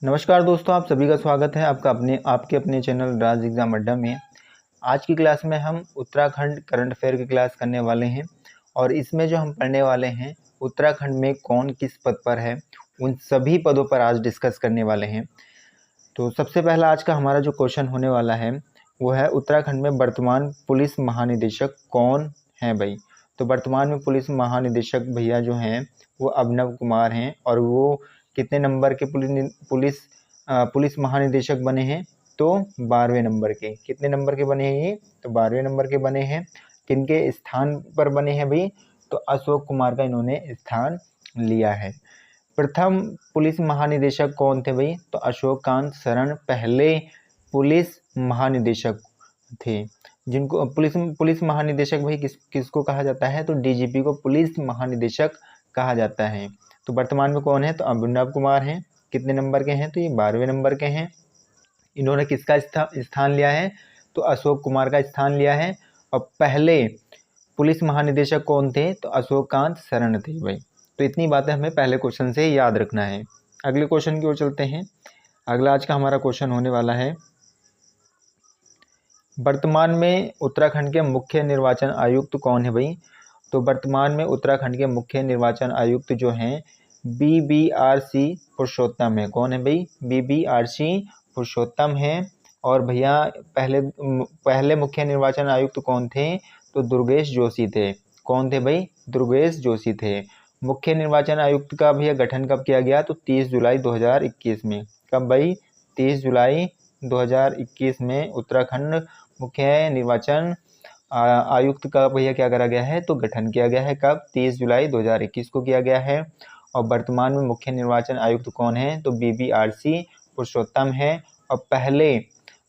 नमस्कार दोस्तों, आप सभी का स्वागत है आपके अपने चैनल राज एग्जाम अड्डा में। आज की क्लास में हम उत्तराखंड करंट अफेयर की क्लास करने वाले हैं और इसमें जो हम पढ़ने वाले हैं उत्तराखंड में कौन किस पद पर है, उन सभी पदों पर आज डिस्कस करने वाले हैं। तो सबसे पहला आज का हमारा जो क्वेश्चन होने वाला है वो है, उत्तराखंड में वर्तमान पुलिस महानिदेशक कौन है भाई। तो वर्तमान में पुलिस महानिदेशक भैया जो हैं वो अभिनव कुमार हैं और वो कितने नंबर के पुलिस महानिदेशक बने हैं? तो 12वें नंबर के। कितने नंबर के बने हैं ये? तो 12वें नंबर के बने हैं। किनके स्थान पर बने हैं भाई? तो अशोक कुमार का इन्होंने स्थान लिया है। प्रथम पुलिस महानिदेशक कौन थे भाई? तो अशोक कांत शरण पहले पुलिस महानिदेशक थे। जिनको पुलिस महानिदेशक भाई किसको कहा जाता है? तो डीजीपी को पुलिस महानिदेशक कहा जाता है। तो वर्तमान में कौन है? तो अभिनव कुमार हैं। कितने नंबर के हैं? तो ये 12वें नंबर के हैं। इन्होंने किसका स्थान लिया है? तो अशोक कुमार का स्थान लिया है। और पहले पुलिस महानिदेशक कौन थे? तो अशोक कांत शरण थे भाई। तो इतनी बातें हमें पहले क्वेश्चन से याद रखना है। अगले क्वेश्चन की ओर चलते हैं। अगला आज का हमारा क्वेश्चन होने वाला है, वर्तमान में उत्तराखंड के मुख्य निर्वाचन आयुक्त कौन है भाई? तो वर्तमान में उत्तराखंड के मुख्य निर्वाचन आयुक्त जो हैं BBRC पुरुषोत्तम है। कौन है भाई? BBRC पुरुषोत्तम है। और भैया पहले मुख्य निर्वाचन आयुक्त कौन थे? तो दुर्गेश जोशी थे। कौन थे भाई? दुर्गेश जोशी थे। मुख्य निर्वाचन आयुक्त का भैया गठन कब किया गया? तो 30 जुलाई 2021 में। कब भाई? 30 जुलाई 2021 में उत्तराखंड मुख्य निर्वाचन आयुक्त का भैया क्या करा गया है? तो गठन किया गया है। कब? 30 जुलाई 2021 को किया गया है। और वर्तमान में मुख्य निर्वाचन आयुक्त कौन है? तो BBRC पुरुषोत्तम है। और पहले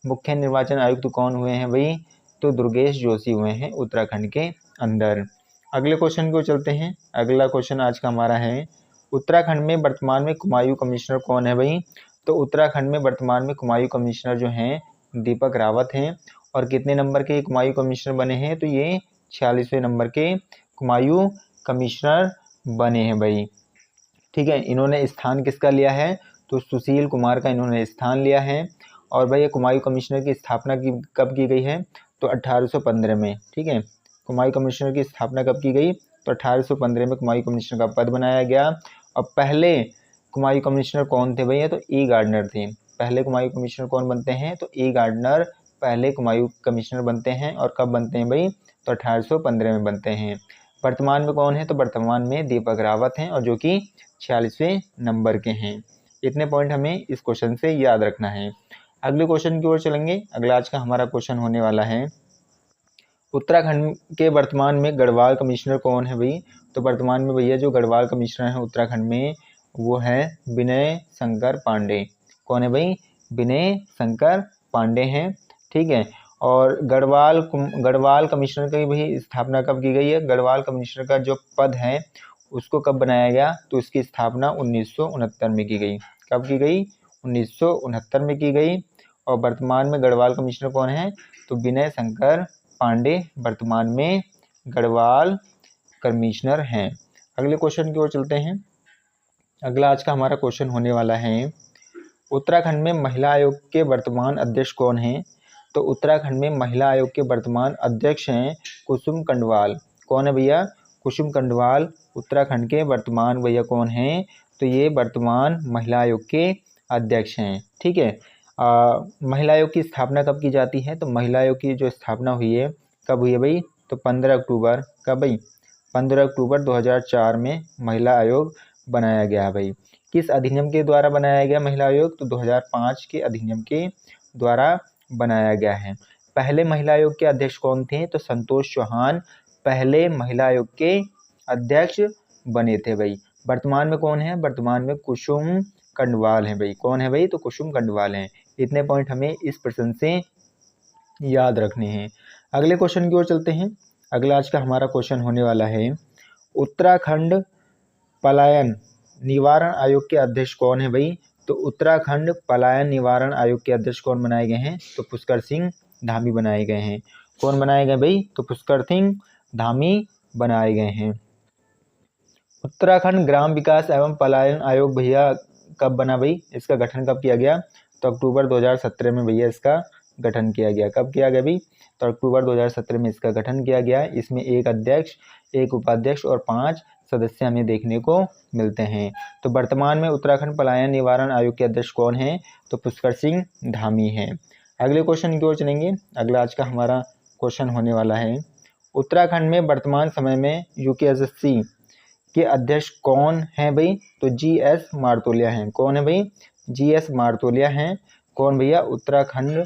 मुख्य निर्वाचन आयुक्त कौन हुए हैं भाई? तो दुर्गेश जोशी हुए हैं उत्तराखंड के अंदर। अगले क्वेश्चन को चलते हैं। अगला क्वेश्चन आज का हमारा है, उत्तराखंड में वर्तमान में कुमायूं कमिश्नर कौन है भाई? तो उत्तराखंड में वर्तमान में कुमायूं कमिश्नर जो हैं दीपक रावत हैं। और कितने नंबर के कुमायूं कमिश्नर बने हैं? तो ये 46वें नंबर के कुमायूं कमिश्नर बने हैं भाई। ठीक है, इन्होंने स्थान किसका लिया है? तो सुशील कुमार का इन्होंने स्थान लिया है। और भाई ये कुमायूं कमिश्नर की स्थापना कब की गई है? तो 1815 में। ठीक है, कुमायूं कमिश्नर की स्थापना कब की गई? तो 1815 में कुमायूं कमिश्नर का पद बनाया गया। और पहले कुमायूं कमिश्नर कौन थे भैया? तो ई गार्डनर थे। पहले कुमायूं कमिश्नर कौन बनते हैं? तो ई गार्डनर पहले कुमायूं कमिश्नर बनते हैं। और कब बनते हैं भाई? तो 1815 में बनते हैं। वर्तमान में कौन है? तो वर्तमान में दीपक रावत हैं और जो कि 46वें नंबर के हैं। इतने पॉइंट हमें इस क्वेश्चन से याद रखना है। अगले क्वेश्चन की ओर चलेंगे। अगला आज का हमारा क्वेश्चन होने वाला है, उत्तराखंड के वर्तमान में गढ़वाल कमिश्नर कौन है भाई? तो वर्तमान में भैया जो गढ़वाल कमिश्नर है उत्तराखंड में वो है विनय शंकर पांडे। कौन है भाई? विनय शंकर पांडे हैं। ठीक है, और गढ़वाल कमिश्नर की भी स्थापना कब की गई है? गढ़वाल कमिश्नर का जो पद है उसको कब बनाया गया? तो इसकी स्थापना 1969 में की गई। कब की गई? 1969 में की गई। और वर्तमान में गढ़वाल कमिश्नर कौन है? तो विनय शंकर पांडे वर्तमान में गढ़वाल कमिश्नर हैं। अगले क्वेश्चन की ओर चलते हैं। अगला आज का हमारा क्वेश्चन होने वाला है, उत्तराखंड में महिला आयोग के वर्तमान अध्यक्ष कौन हैं? तो उत्तराखंड में महिला आयोग के वर्तमान अध्यक्ष हैं कुसुम कंडवाल। कौन है भैया? कुसुम कंडवाल उत्तराखंड के वर्तमान भैया कौन हैं? तो ये वर्तमान महिला आयोग के अध्यक्ष हैं। ठीक है, महिला आयोग की स्थापना कब की जाती है? तो महिला आयोग की जो स्थापना हुई है कब हुई है भाई? तो 15 अक्टूबर। कब भाई? 15 अक्टूबर 2004 में महिला आयोग बनाया गया भाई। किस अधिनियम के द्वारा बनाया गया महिला आयोग? तो 2005 के अधिनियम के द्वारा बनाया गया है। पहले महिला आयोग के अध्यक्ष कौन थे? तो संतोष चौहान पहले महिला आयोग के अध्यक्ष बने थे भाई। वर्तमान में कौन है? वर्तमान में कुसुम कंडवाल है भाई। कौन है भाई? तो कुसुम कंडवाल हैं। इतने पॉइंट हमें इस प्रश्न से याद रखने हैं। अगले क्वेश्चन की ओर चलते हैं। अगला आज का हमारा क्वेश्चन होने वाला है, उत्तराखंड पलायन निवारण आयोग के अध्यक्ष कौन है भाई? तो उत्तराखंड पलायन निवारण आयोग के अध्यक्ष कौन बनाए गए हैं? तो पुष्कर सिंह धामी बनाए गए हैं। कौन बनाए गए भाई? तो पुष्कर सिंह धामी बनाए गए हैं। उत्तराखंड ग्राम विकास एवं पलायन आयोग भैया कब बना भाई, इसका गठन कब किया गया, तो अक्टूबर 2017 में भैया इसका गठन किया गया। कब किया गया भाई, तो अक्टूबर 2017 में इसका गठन किया गया। इसमें एक अध्यक्ष, एक उपाध्यक्ष और 5 सदस्य हमें देखने को मिलते हैं। तो वर्तमान में उत्तराखंड पलायन निवारण आयोग के अध्यक्ष कौन हैं, तो पुष्कर सिंह धामी हैं। अगले क्वेश्चन की ओर चलेंगे। अगला आज का हमारा क्वेश्चन होने वाला है, उत्तराखंड में वर्तमान समय में यूकेएसएससी के अध्यक्ष कौन हैं भाई, तो जीएस मारतोलिया हैं। कौन है भाई, जीएस मारतोलिया हैं। कौन भैया, उत्तराखंड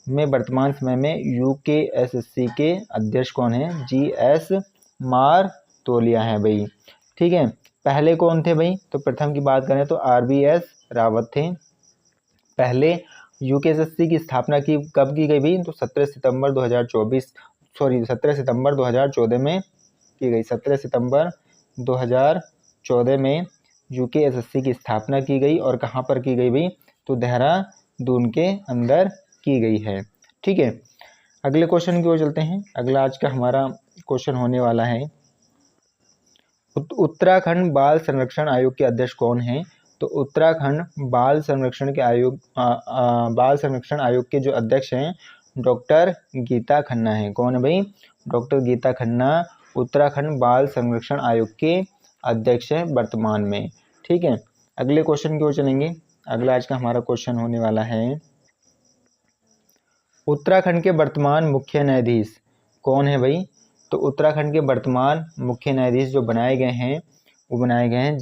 में वर्तमान समय में यूकेएसएससी के अध्यक्ष कौन हैं, जीएस मारतोलिया हैं भाई। ठीक है, पहले कौन थे भाई, तो प्रथम की बात करें तो आरबीएस रावत थे। पहले यूकेएसएससी की स्थापना की कब की गई भाई, तो 17 सितंबर 2014 में की गई। 17 सितंबर 2014 में यूकेएसएससी की स्थापना की गई। और कहाँ पर की गई भाई, तो देहरादून के अंदर की गई है। ठीक है, अगले क्वेश्चन की ओर चलते हैं। अगला आज का हमारा क्वेश्चन होने वाला है, उत्तराखंड बाल संरक्षण आयोग के अध्यक्ष कौन हैं, तो उत्तराखंड बाल संरक्षण आयोग के जो अध्यक्ष हैं डॉक्टर गीता खन्ना हैं। कौन है भाई, डॉक्टर गीता खन्ना उत्तराखंड बाल संरक्षण आयोग के अध्यक्ष हैं वर्तमान में। ठीक है, अगले क्वेश्चन की ओर चलेंगे। अगला आज का हमारा क्वेश्चन होने वाला है, उत्तराखंड के वर्तमान मुख्य न्यायाधीश कौन है भाई, तो उत्तराखंड के वर्तमान मुख्य न्यायाधीश जो बनाए गए हैं वो बनाए गए हैं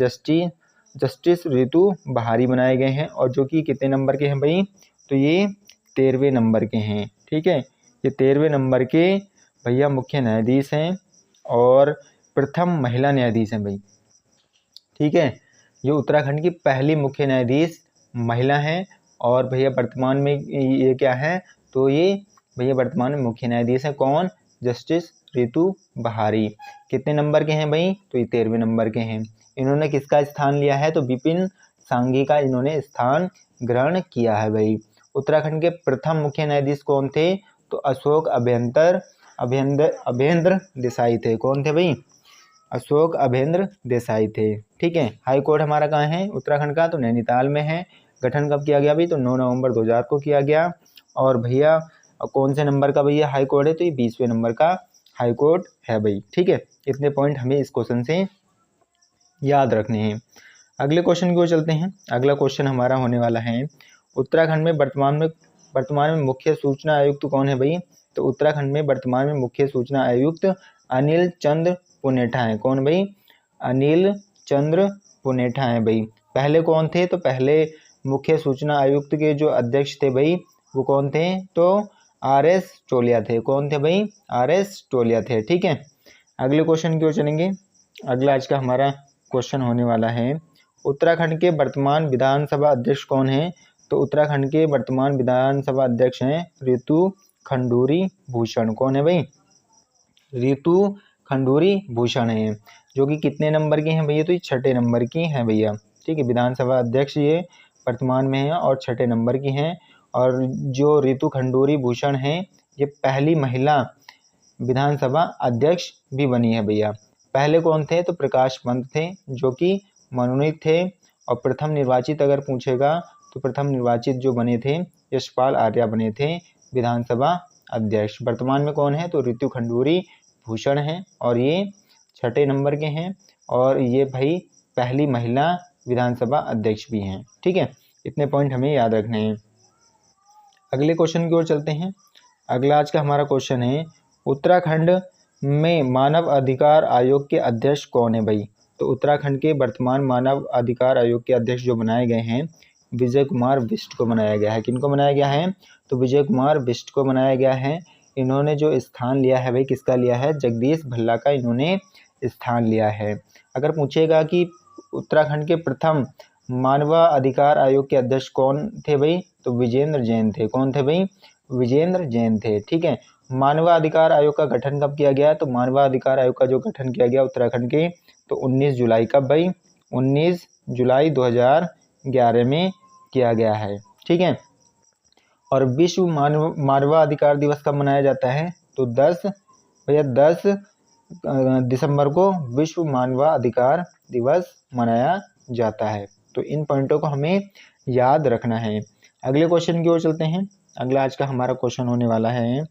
जस्टिस रितु बहारी बनाए गए हैं। और जो कि कितने नंबर के हैं भाई, तो ये 13वें नंबर के हैं। ठीक है, ये 13वें नंबर के भैया मुख्य न्यायाधीश हैं और प्रथम महिला न्यायाधीश हैं भाई। ठीक है, ये उत्तराखंड की पहली मुख्य न्यायाधीश महिला हैं। और भैया वर्तमान में ये क्या है, तो ये भैया वर्तमान में मुख्य न्यायाधीश हैं। कौन, जस्टिस रितु बहारी। कितने नंबर के हैं भाई, तो ये 13वें नंबर के हैं। इन्होंने किसका स्थान लिया है, तो विपिन सांघी का इन्होंने स्थान ग्रहण किया है भाई। उत्तराखंड के प्रथम मुख्य न्यायाधीश कौन थे, तो अशोक अभेंद्र देसाई थे। कौन थे भाई, अशोक अभेंद्र देसाई थे। ठीक है, हाई कोर्ट हमारा कहाँ है उत्तराखंड का, तो नैनीताल में है। गठन कब किया गया भाई, तो 9 नवंबर 2000 को किया गया। और भैया कौन से नंबर का भैया हाई कोर्ट है, तो ये 20वें नंबर का हाई कोर्ट है भाई। ठीक है, इतने पॉइंट हमें इस क्वेश्चन से याद रखने हैं। अगले क्वेश्चन की ओर चलते हैं। अगला क्वेश्चन हमारा होने वाला है, उत्तराखंड में वर्तमान में मुख्य सूचना आयुक्त कौन है भाई, तो उत्तराखंड में वर्तमान में मुख्य सूचना आयुक्त अनिल चंद्र पुनेठा है। कौन भाई, अनिल चंद्र पुनेठा है भाई। पहले कौन थे, तो पहले मुख्य सूचना आयुक्त के जो अध्यक्ष थे भाई वो कौन थे, तो आरएस टोलिया थे। कौन थे भाई, आरएस टोलिया थे। ठीक है, अगले क्वेश्चन की ओर चलेंगे। अगला आज का हमारा क्वेश्चन होने वाला है, उत्तराखंड के वर्तमान विधानसभा अध्यक्ष कौन है, तो उत्तराखंड के वर्तमान विधानसभा अध्यक्ष हैं ऋतु खंडूरी भूषण। कौन है भाई, ऋतु खंडूरी भूषण है। जो कि कितने नंबर की हैं भैया, तो ये 6ठे नंबर की हैं भैया। ठीक है, विधानसभा अध्यक्ष ये वर्तमान में हैं और 6ठे नंबर की हैं। और जो ऋतु खंडूरी भूषण हैं ये पहली महिला विधानसभा अध्यक्ष भी बनी है भैया। पहले कौन थे, तो प्रकाश पंत थे जो कि मनोनीत थे। और प्रथम निर्वाचित अगर पूछेगा तो प्रथम निर्वाचित जो बने थे यशपाल आर्या बने थे विधानसभा अध्यक्ष। वर्तमान में कौन है, तो ऋतु खंडूरी भूषण हैं और ये 6ठे नंबर के हैं और ये भाई पहली महिला विधानसभा अध्यक्ष भी हैं। ठीक है, इतने पॉइंट हमें याद रखने हैं। अगले क्वेश्चन की ओर चलते हैं। अगला आज का हमारा क्वेश्चन है, उत्तराखंड में मानव अधिकार आयोग के अध्यक्ष कौन है भाई, तो उत्तराखंड के वर्तमान मानव अधिकार आयोग के अध्यक्ष जो बनाए गए हैं विजय कुमार बिष्ट को बनाया गया है। किनको बनाया गया है, तो विजय कुमार बिष्ट को बनाया गया है। इन्होंने जो स्थान लिया है भाई किसका लिया है, जगदीश भल्ला का इन्होंने स्थान लिया है। अगर पूछेगा कि उत्तराखंड के प्रथम मानव अधिकार आयोग के अध्यक्ष कौन थे भाई, तो विजेंद्र जैन थे। कौन थे भाई, विजेंद्र जैन थे। ठीक है, मानव अधिकार आयोग का गठन कब किया गया, तो मानव अधिकार आयोग का जो गठन किया गया उत्तराखंड के, तो 19 जुलाई कब भाई, 19 जुलाई 2011 में किया गया है। ठीक है, और विश्व मानवाधिकार दिवस कब मनाया जाता है, तो 10 दिसंबर को विश्व मानवाधिकार दिवस मनाया जाता है। तो इन पॉइंटों को हमें याद रखना है। अगले क्वेश्चन की ओर चलते हैं। अगला आज का हमारा क्वेश्चन होने वाला है,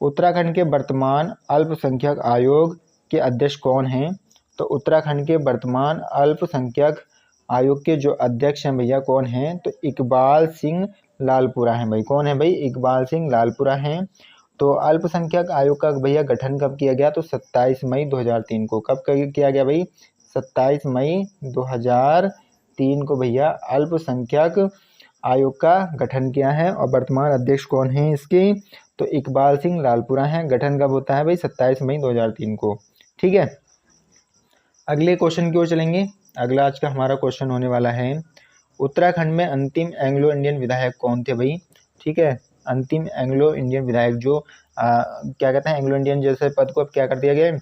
उत्तराखंड के वर्तमान अल्पसंख्यक आयोग के अध्यक्ष कौन हैं? तो उत्तराखंड के वर्तमान अल्पसंख्यक आयोग के जो अध्यक्ष हैं भैया कौन हैं? तो इकबाल सिंह लालपुरा हैं भाई। कौन है भाई? इकबाल सिंह लालपुरा हैं। तो अल्पसंख्यक आयोग का भैया गठन कब किया गया? तो 27 मई 2003 को। कब किया गया भाई? 27 मई 2003 को भैया अल्पसंख्यक आयोग का गठन किया है। और वर्तमान अध्यक्ष कौन है इसके? तो इकबाल सिंह लालपुरा हैं। गठन कब होता है भाई? 27 मई 2003 को। ठीक है, अगले क्वेश्चन की ओर चलेंगे। अगला आज का हमारा क्वेश्चन होने वाला है, उत्तराखंड में अंतिम एंग्लो इंडियन विधायक कौन थे भाई? ठीक है, अंतिम एंग्लो इंडियन विधायक जो क्या कहते हैं, एंग्लो इंडियन जैसे पद को अब क्या कर दिया गया है?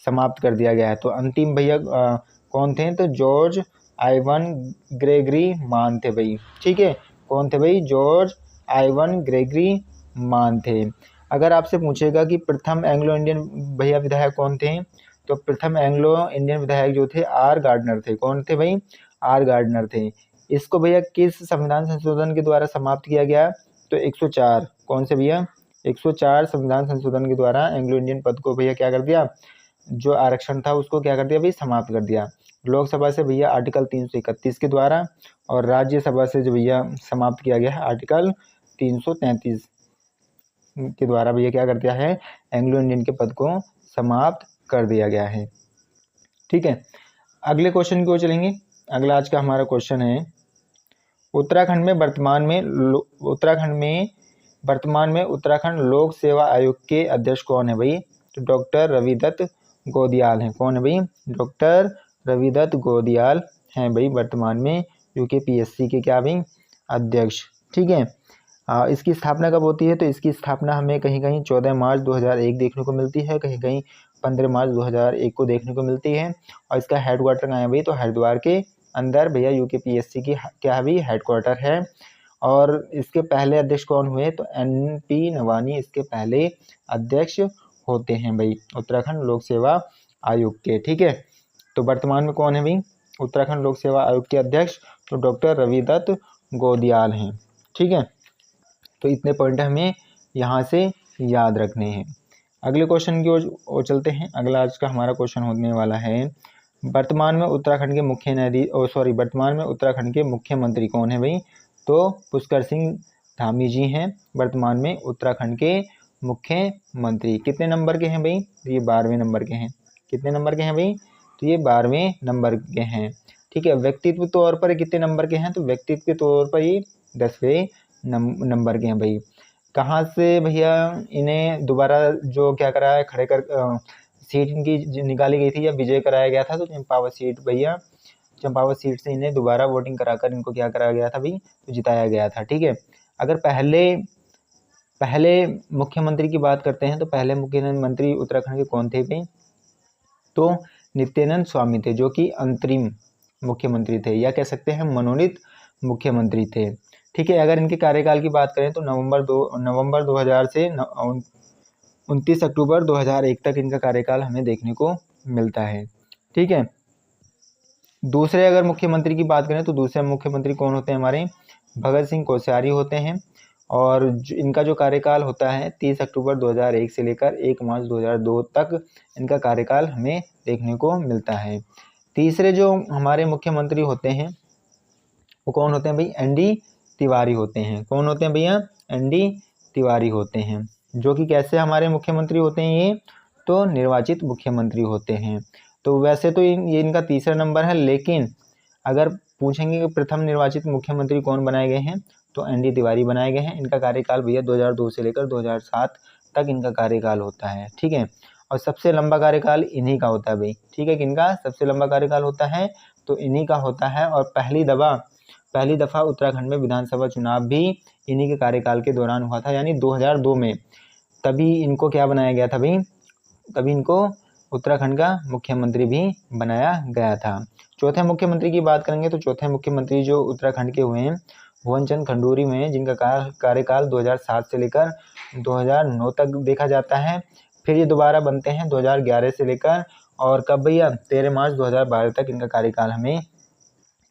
समाप्त कर दिया गया है। तो अंतिम भैया कौन थे? तो जॉर्ज आइवन ग्रेगरी मान थे भाई। ठीक है, कौन थे भाई? जॉर्ज आइवन ग्रेगरी मान थे। अगर आपसे पूछेगा कि प्रथम एंग्लो इंडियन भैया विधायक कौन थे? तो प्रथम एंग्लो इंडियन विधायक जो थे आर गार्डनर थे। कौन थे भाई? आर गार्डनर थे। इसको भैया किस संविधान संशोधन के द्वारा समाप्त किया गया? तो 104। कौन से भैया? 104 संविधान संशोधन के द्वारा एंग्लो इंडियन पद को भैया क्या कर दिया? जो आरक्षण था उसको क्या कर दिया भाई? समाप्त कर दिया। लोकसभा से भैया आर्टिकल 331 के द्वारा, और राज्यसभा से जो भैया समाप्त किया गया है आर्टिकल 333 के द्वारा भैया क्या कर दिया है? एंग्लो इंडियन के पद को समाप्त कर दिया गया है। ठीक है, अगले क्वेश्चन की ओर चलेंगे। अगला आज का हमारा क्वेश्चन है, उत्तराखंड में उत्तराखंड लोक सेवा आयोग के अध्यक्ष कौन है भाई? तो डॉक्टर रविदत्त गोदियाल हैं। कौन है भाई? डॉक्टर रविदत्त गोदियाल हैं भाई वर्तमान में यूकेपीएससी के क्या भाई? अध्यक्ष। ठीक है, इसकी स्थापना कब होती है? तो इसकी स्थापना हमें कहीं कहीं 14 मार्च 2001 देखने को मिलती है, कहीं कहीं 15 मार्च 2001 को देखने को मिलती है। और इसका हेडक्वार्टर कहाँ है भाई? तो हरिद्वार के अंदर भैया यूकेपीएससी की क्या भाई? हेडक्वार्टर है। और इसके पहले अध्यक्ष कौन हुए? तो NP नवानी इसके पहले अध्यक्ष होते हैं भाई उत्तराखंड लोक सेवा आयोग के। ठीक है, तो वर्तमान में कौन है भाई उत्तराखंड लोक सेवा आयोग के अध्यक्ष? तो डॉक्टर रविदत्त गोदियाल हैं। ठीक है, तो इतने पॉइंट हमें यहाँ से याद रखने हैं। अगले क्वेश्चन की ओर चलते हैं। अगला आज का हमारा क्वेश्चन होने वाला है, वर्तमान में उत्तराखंड के मुख्यमंत्री कौन है भाई? तो पुष्कर सिंह धामी जी हैं वर्तमान में उत्तराखंड के मुख्यमंत्री। कितने नंबर के हैं भाई? तो ये 12वें नंबर के हैं। कितने नंबर के हैं भाई? तो ये 12वें नंबर के हैं। ठीक है, व्यक्तित्व तौर पर कितने नंबर के हैं? तो व्यक्तित्व के तौर पर ये 10वें नंबर के हैं भाई। कहाँ से भैया इन्हें दोबारा जो क्या कराया खड़े कर सीट इनकी निकाली गई थी या विजय कराया गया था? तो चंपावत सीट भैया, चंपावत सीट से इन्हें दोबारा वोटिंग कराकर इनको क्या कराया गया था भाई? तो जिताया गया था। ठीक है, अगर पहले मुख्यमंत्री की बात करते हैं तो पहले मुख्यमंत्री उत्तराखंड के कौन थे भाई? तो नित्यानंद स्वामी थे, जो कि अंतरिम मुख्यमंत्री थे या कह सकते हैं मनोनीत मुख्यमंत्री थे। ठीक है, अगर इनके कार्यकाल की बात करें तो नवंबर 2000 से 29 अक्टूबर 2001 तक इनका कार्यकाल हमें देखने को मिलता है। ठीक है, दूसरे अगर मुख्यमंत्री की बात करें तो दूसरे मुख्यमंत्री कौन होते हैं हमारे? भगत सिंह कोश्यारी होते हैं। और इनका जो कार्यकाल होता है 30 अक्टूबर 2001 से लेकर 1 मार्च 2002 तक इनका कार्यकाल हमें देखने को मिलता है। तीसरे जो हमारे मुख्यमंत्री होते हैं वो कौन होते हैं भाई? ND तिवारी होते हैं। कौन होते हैं भैया? ND तिवारी होते हैं, जो कि कैसे हमारे मुख्यमंत्री होते हैं? ये तो निर्वाचित मुख्यमंत्री होते हैं। तो वैसे तो ये इनका तीसरा नंबर है, लेकिन अगर पूछेंगे कि प्रथम निर्वाचित मुख्यमंत्री कौन बनाए गए हैं तो ND तिवारी बनाए गए हैं। इनका कार्यकाल भैया 2002 से लेकर 2007 तक इनका कार्यकाल होता है। ठीक है, और सबसे लंबा कार्यकाल इन्हीं का होता है भाई। ठीक है, किनका सबसे लंबा कार्यकाल होता है? तो इन्हीं का होता है। और पहली दफ़ा उत्तराखंड में विधानसभा चुनाव भी इन्हीं के कार्यकाल के दौरान हुआ था, यानी 2002 में। तभी इनको क्या बनाया गया था भाई? तभी इनको उत्तराखंड का मुख्यमंत्री भी बनाया गया था। चौथे मुख्यमंत्री की बात करेंगे तो चौथे मुख्यमंत्री जो उत्तराखंड के हुए हैं भुवन चंद खंडूरी हुए हैं, जिनका कार्यकाल 2007 से लेकर 2009 तक देखा जाता है। फिर ये दोबारा बनते हैं 2011 से लेकर और कब भैया 13 मार्च 2012 तक इनका कार्यकाल हमें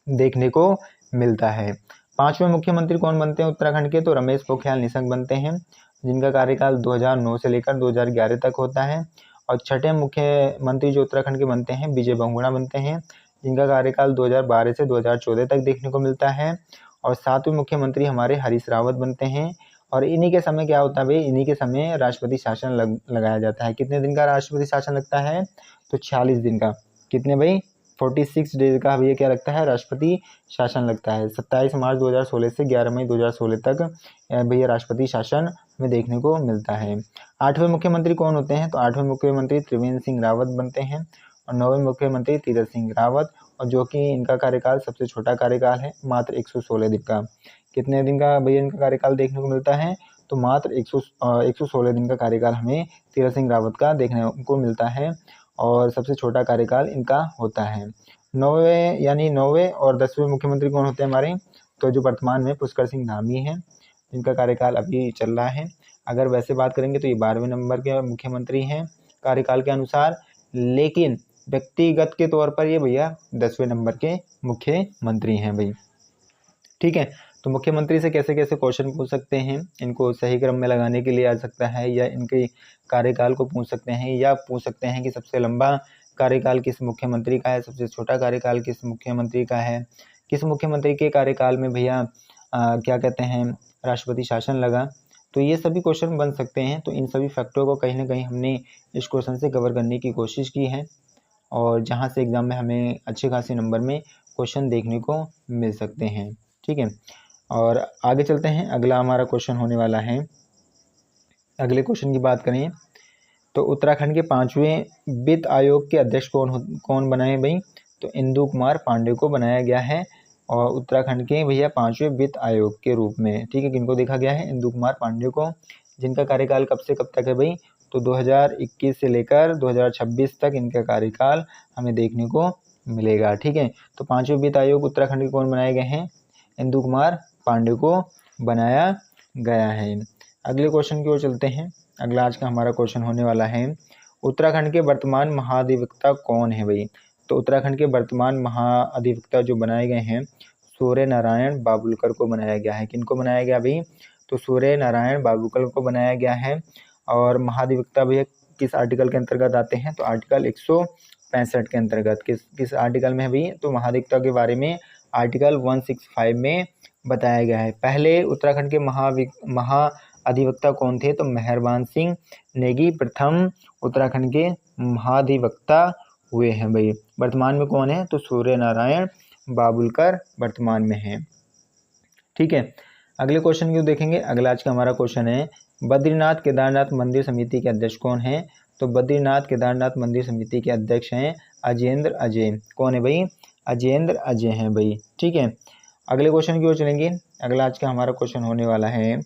देखने को मिलता है। 5वें मुख्यमंत्री कौन बनते हैं उत्तराखंड के? तो रमेश पोखरियाल निशंक बनते हैं, जिनका कार्यकाल 2009 से लेकर 2011 तक होता है। और 6ठे मुख्यमंत्री जो उत्तराखंड के बनते हैं विजय बहुगुणा बनते हैं, जिनका कार्यकाल 2012 से 2014 तक देखने को मिलता है। और 7वें मुख्यमंत्री हमारे हरीश रावत बनते हैं। और इन्हीं के समय क्या होता है भाई, इन्हीं के समय राष्ट्रपति शासन लगाया जाता है। कितने दिन का राष्ट्रपति शासन लगता है? तो 46 दिन का। कितने भाई? 46 डेज का भैया क्या लगता है? राष्ट्रपति शासन लगता है। 27 मार्च 2016 से 11 मई 2016 तक भैया राष्ट्रपति शासन में देखने को मिलता है। 8वें मुख्यमंत्री कौन होते हैं? तो 8वें मुख्यमंत्री त्रिवेंद्र सिंह रावत बनते हैं। और 9वें मुख्यमंत्री तीरथ सिंह रावत, और जो कि इनका कार्यकाल सबसे छोटा कार्यकाल है, मात्र 116 दिन का। कितने दिन का भैया इनका कार्यकाल देखने को मिलता है? तो मात्र 116 दिन का कार्यकाल हमें तीरथ सिंह रावत का देखने को मिलता है, और सबसे छोटा कार्यकाल इनका होता है। 9वें और 10वें मुख्यमंत्री कौन होते हैं हमारे? तो जो वर्तमान में पुष्कर सिंह धामी हैं, जिनका कार्यकाल अभी चल रहा है। अगर वैसे बात करेंगे तो ये 12वें नंबर के मुख्यमंत्री हैं कार्यकाल के अनुसार, लेकिन व्यक्तिगत के तौर पर ये भैया 10वें नंबर के मुख्यमंत्री हैं भाई। ठीक है, तो मुख्यमंत्री से कैसे कैसे क्वेश्चन पूछ सकते हैं, इनको सही क्रम में लगाने के लिए आ सकता है, या इनके कार्यकाल को पूछ सकते हैं, या पूछ सकते हैं कि सबसे लंबा कार्यकाल किस मुख्यमंत्री का है, सबसे छोटा कार्यकाल किस मुख्यमंत्री का है, किस मुख्यमंत्री के कार्यकाल में भैया क्या कहते हैं राष्ट्रपति शासन लगा। तो ये सभी क्वेश्चन बन सकते हैं। तो इन सभी फैक्टरों को कहीं ना कहीं हमने इस क्वेश्चन से कवर करने की कोशिश की है, और जहाँ से एग्ज़ाम में हमें अच्छे खासे नंबर में क्वेश्चन देखने को मिल सकते हैं। ठीक है, और आगे चलते हैं। अगला हमारा क्वेश्चन होने वाला है, अगले क्वेश्चन की बात करें तो उत्तराखंड के 5वें वित्त आयोग के अध्यक्ष कौन बनाए भाई? तो इंदु कुमार पांडे को बनाया गया है, और उत्तराखंड के भैया 5वें वित्त आयोग के रूप में। ठीक है, किनको देखा गया है? इंदु कुमार पांडे को, जिनका कार्यकाल कब से कब तक है भाई? तो 2021 से लेकर 2026 तक इनका कार्यकाल हमें देखने को मिलेगा। ठीक है, तो 5वें वित्त आयोग उत्तराखंड के कौन बनाए गए हैं? इंदु कुमार पांडे को बनाया गया है। अगले क्वेश्चन की ओर चलते हैं। अगला आज का हमारा क्वेश्चन होने वाला है, उत्तराखंड के वर्तमान महाधिवक्ता कौन है भाई? तो उत्तराखंड के वर्तमान महाधिवक्ता जो बनाए गए हैं, सूर्य नारायण बाबुलकर को बनाया गया है। किनको बनाया गया भाई? तो सूर्य नारायण बाबुलकर को बनाया गया है। और महाधिवक्ता भैया किस आर्टिकल के अंतर्गत आते हैं? तो आर्टिकल 165 के अंतर्गत। किस आर्टिकल में है भाई? तो महाधिवक्ता के बारे में आर्टिकल 165 में बताया गया है। पहले उत्तराखंड के महाधिवक्ता कौन थे? तो मेहरबान सिंह नेगी प्रथम उत्तराखंड के महाधिवक्ता हुए हैं भाई। वर्तमान में कौन है? तो सूर्य नारायण बाबुलकर वर्तमान में है। ठीक है, अगले क्वेश्चन को देखेंगे। अगला आज का हमारा क्वेश्चन है, बद्रीनाथ केदारनाथ मंदिर समिति के अध्यक्ष कौन है? तो बद्रीनाथ केदारनाथ मंदिर समिति के अध्यक्ष हैं अजेंद्र अजय। कौन है भाई? अजेंद्र अजय हैं भाई। ठीक है, अगले क्वेश्चन की ओर चलेंगे। अगला आज का हमारा क्वेश्चन होने वाला है,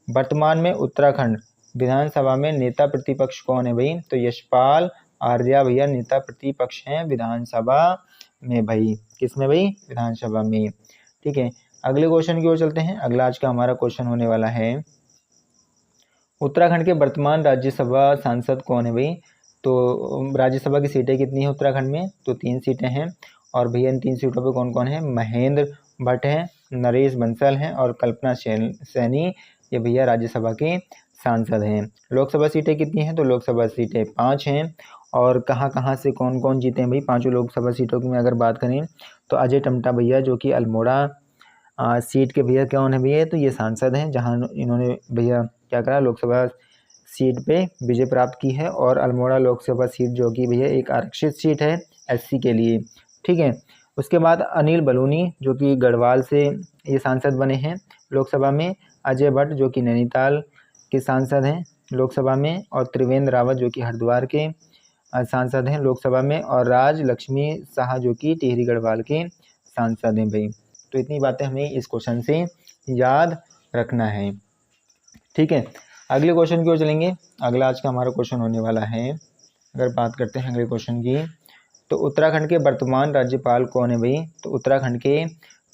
वर्तमान में उत्तराखंड विधानसभा में नेता प्रतिपक्ष कौन है भाई? तो यशपाल आर्या भैया नेता प्रतिपक्ष हैं विधानसभा में भाई। किसमें भाई? विधानसभा में। ठीक है, अगले क्वेश्चन की ओर चलते हैं। अगला आज का हमारा क्वेश्चन होने वाला है, उत्तराखंड के वर्तमान राज्यसभा सांसद कौन है भाई? तो राज्यसभा की सीटें कितनी है उत्तराखंड में? तो 3 सीटें हैं। और भैया इन 3 सीटों पे कौन कौन है? महेंद्र भट्ट हैं, नरेश बंसल हैं, और कल्पना सैनी, ये भैया राज्यसभा के सांसद हैं। लोकसभा सीटें कितनी हैं? तो लोकसभा सीटें 5 हैं। और कहाँ कहाँ से कौन कौन जीते हैं भाई 5 लोकसभा सीटों की में अगर बात करें तो अजय टम्टा भैया जो कि अल्मोड़ा सीट के भैया कौन है भैया? तो ये सांसद हैं, जहाँ इन्होंने भैया क्या करा, लोकसभा सीट पे विजय प्राप्त की है। और अल्मोड़ा लोकसभा सीट जो कि भैया एक आरक्षित सीट है SC के लिए। ठीक है, उसके बाद अनिल बलूनी जो कि गढ़वाल से ये सांसद बने हैं लोकसभा में। अजय भट्ट जो कि नैनीताल के सांसद हैं लोकसभा में। और त्रिवेंद्र रावत जो कि हरिद्वार के सांसद हैं लोकसभा में। और राज लक्ष्मी शाह जो कि टिहरी गढ़वाल के सांसद हैं भाई। तो इतनी बातें हमें इस क्वेश्चन से याद रखना है। ठीक है, अगले क्वेश्चन की ओर चलेंगे। अगला आज का हमारा क्वेश्चन होने वाला है, अगर बात करते हैं अगले क्वेश्चन की, तो उत्तराखंड के वर्तमान राज्यपाल कौन है भाई? तो उत्तराखंड के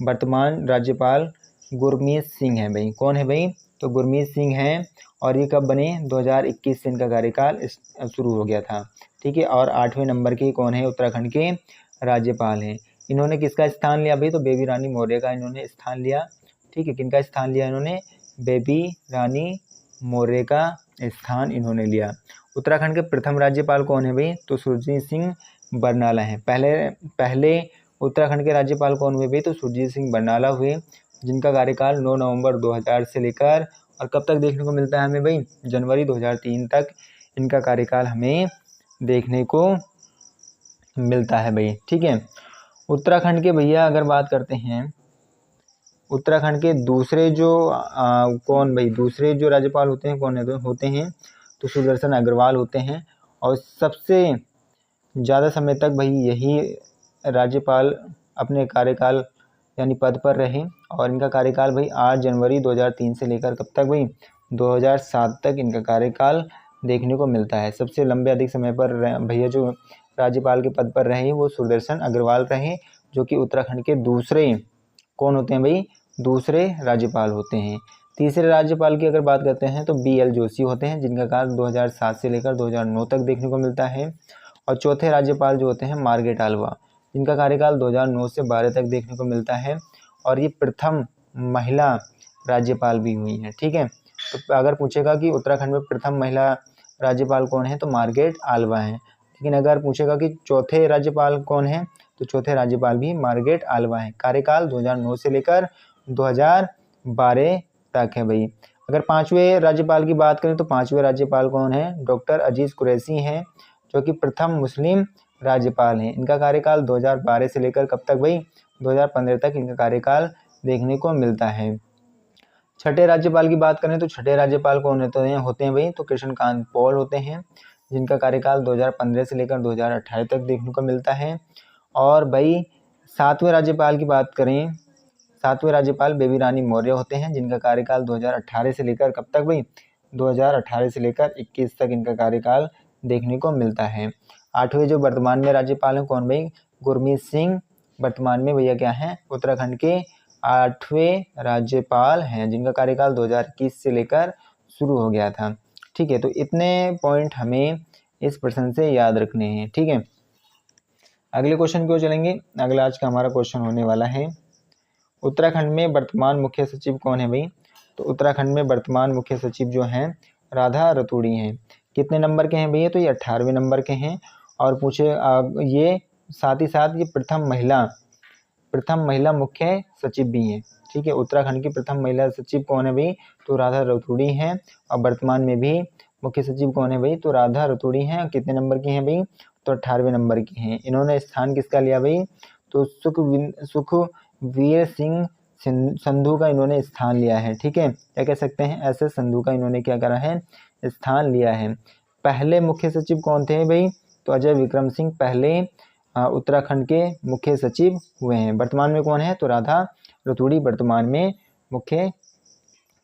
वर्तमान राज्यपाल गुरमीत सिंह हैं भाई। कौन है भाई? तो गुरमीत सिंह हैं। और ये कब बने? 2021 से इनका कार्यकाल शुरू हो गया था। ठीक है। और 8वें नंबर के कौन है, उत्तराखंड के राज्यपाल हैं। इन्होंने किसका स्थान लिया भाई, तो बेबी रानी मौर्य का इन्होंने स्थान लिया। ठीक है, किनका स्थान लिया इन्होंने, बेबी रानी मौर्य का स्थान इन्होंने लिया। उत्तराखंड के प्रथम राज्यपाल कौन है भाई, तो सुरजीत सिंह बरनाला हैं। पहले उत्तराखंड के राज्यपाल कौन हुए भाई, तो सुरजीत सिंह बरनाला हुए, जिनका कार्यकाल 9 नवंबर 2000 से लेकर और कब तक देखने को मिलता है हमें भाई, जनवरी 2003 तक इनका कार्यकाल हमें देखने को मिलता है भाई। ठीक है। उत्तराखंड के भैया अगर बात करते हैं, उत्तराखंड के दूसरे जो कौन भाई, दूसरे जो राज्यपाल होते हैं कौन होते हैं, तो सुदर्शन अग्रवाल होते हैं। और सबसे ज़्यादा समय तक भाई यही राज्यपाल अपने कार्यकाल यानी पद पर रहे, और इनका कार्यकाल भाई 8 जनवरी 2003 से लेकर कब तक भाई, 2007 तक इनका कार्यकाल देखने को मिलता है। सबसे लंबे अधिक समय पर भैया जो राज्यपाल के पद पर रहे वो सुदर्शन अग्रवाल रहे, जो कि उत्तराखंड के दूसरे कौन होते हैं भाई, दूसरे राज्यपाल होते हैं। तीसरे राज्यपाल की अगर बात करते हैं तो BL जोशी होते हैं, जिनका काल 2007 से लेकर 2009 तक देखने को मिलता है। और चौथे राज्यपाल जो होते हैं मार्गरेट आल्वा, जिनका कार्यकाल 2009 से 12 तक देखने को मिलता है, और ये प्रथम महिला राज्यपाल भी हुई हैं। ठीक है, तो अगर पूछेगा कि उत्तराखंड में प्रथम महिला राज्यपाल कौन है, तो मार्गरेट आल्वा हैं। लेकिन अगर पूछेगा कि चौथे राज्यपाल कौन है, तो चौथे राज्यपाल भी मार्गरेट आल्वा हैं। कार्यकाल 2009 से लेकर 2012 तक है भाई। अगर पांचवें राज्यपाल की बात करें तो पांचवें राज्यपाल कौन है, डॉक्टर अजीज कुरैशी हैं, जो कि प्रथम मुस्लिम राज्यपाल हैं। इनका कार्यकाल 2012 से लेकर कब तक भाई, 2015 तक इनका कार्यकाल देखने को मिलता है। छठे राज्यपाल की बात करें तो छठे राज्यपाल कौन होते हैं भाई, तो कृष्णकांत पॉल होते हैं, जिनका कार्यकाल 2015 से लेकर 2018 तक देखने को मिलता है। और भाई सातवें राज्यपाल की बात करें, सातवें राज्यपाल बेबी रानी मौर्य होते हैं, जिनका कार्यकाल 2018 से लेकर कब तक भाई, 2018 से लेकर 21 तक इनका कार्यकाल देखने को मिलता है। आठवें जो वर्तमान में राज्यपाल हैं कौन भाई, गुरमीत सिंह वर्तमान में भैया क्या हैं, उत्तराखंड के 8वें राज्यपाल हैं, जिनका कार्यकाल 2021 से लेकर शुरू हो गया था। ठीक है, तो इतने पॉइंट हमें इस प्रश्न से याद रखने हैं। ठीक है, अगले क्वेश्चन की ओर चलेंगे। अगला आज का हमारा क्वेश्चन होने वाला है, उत्तराखंड में वर्तमान मुख्य सचिव कौन है भाई, तो उत्तराखंड में वर्तमान मुख्य सचिव जो हैं राधा रतूड़ी हैं। कितने नंबर के हैं भैया, तो ये 18वें नंबर के हैं। और पूछे ये साथ ही साथ ये प्रथम महिला मुख्य सचिव भी हैं। ठीक है, उत्तराखंड की प्रथम महिला सचिव कौन है भाई, तो राधा रतूड़ी हैं। और वर्तमान में भी मुख्य सचिव कौन है भाई, तो राधा रतूड़ी हैं। कितने नंबर की हैं भाई, तो 18वें नंबर की हैं। इन्होंने स्थान किसका लिया भाई, तो सुखवीर सिंह संधू का इन्होंने स्थान लिया है। ठीक है, क्या कह सकते हैं, ऐसे संधू का इन्होंने क्या करा है, स्थान लिया है। पहले मुख्य सचिव कौन थे भाई, तो अजय विक्रम सिंह पहले उत्तराखंड के मुख्य सचिव हुए हैं। वर्तमान में कौन है, तो राधा रतूड़ी वर्तमान में मुख्य